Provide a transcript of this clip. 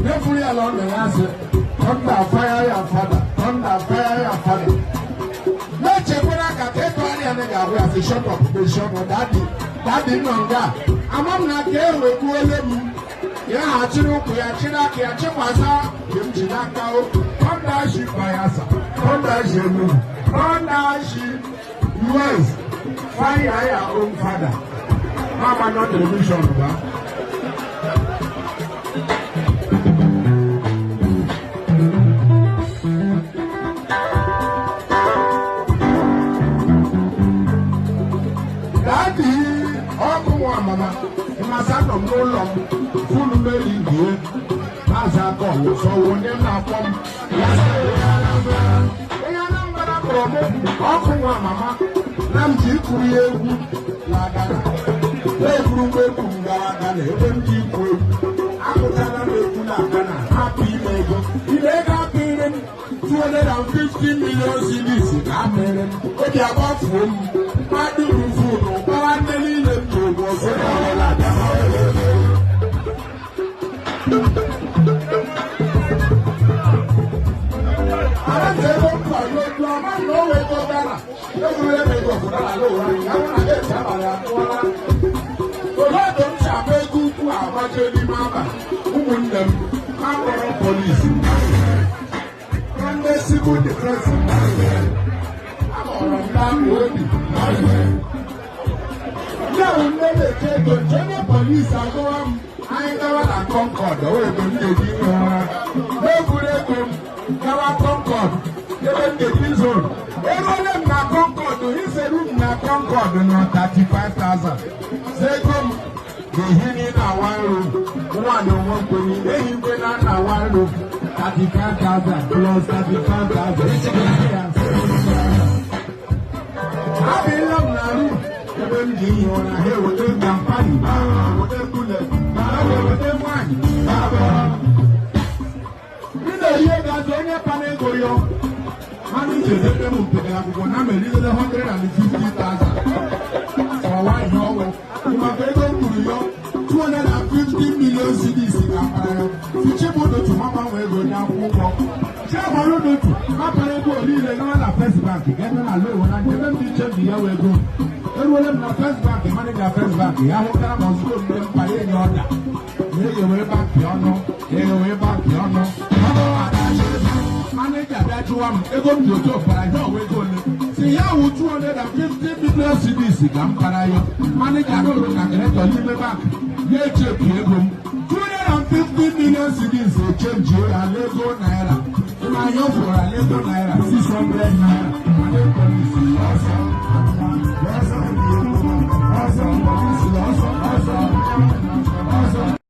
Every along the answer, thunder fire your father, thunder fire your father. Let's check what I got. Take one and I have to shut up the shop of daddy no ga. I'm not there with William. Yeah, I chill, we are Chinaki, I check myself. Him Chinaka, thunder she fires, thunder she move, thunder she was fire your own father. Mama not television, right? Mama, in my son of no long, full melody here. As I go, so when they're not from Mama, Namji Kuye, Lagana, they grew away from Galagan, even deep way. I was happy neighbor. He made up in 250 million CDs. I made him, but they are about home. I do food, but I need them to go so police. And the civil defense. I'm on that road. Now, never take the general police. I go on. I ain't never Concord. Oh, no good. Never Concord. Never the prison. Everyone na Concord. He said, room na Concord. No, 35,000. Say, come. They hit in one room. One on one penny. They hit in one room. 35,000 plus 35,000. I belong now. Even the on a hill with the campaign. With the bullet. With the wine. You know, you got only panic for you. How did you get them to the Abuja? I'm a little 150,000. So why no? You might go to you. 250 million CDs in Campania. Fichibodo to Mama will go down. Chairman, Papa go leave another first bank. Get on a loan and give them the check the year we go. Everyone na first bank, manager first bank. I hope that was good. Them pay in order. Take away back piano. Take away back piano. Manager that you want. Ego to job, but I don't wait on it. See how 250 million CDs in Campania. Manager no look at the leave back. They check Ego. 250 million CDs they change you and Lego Naira. I know for a Lego Naira 600 Naira.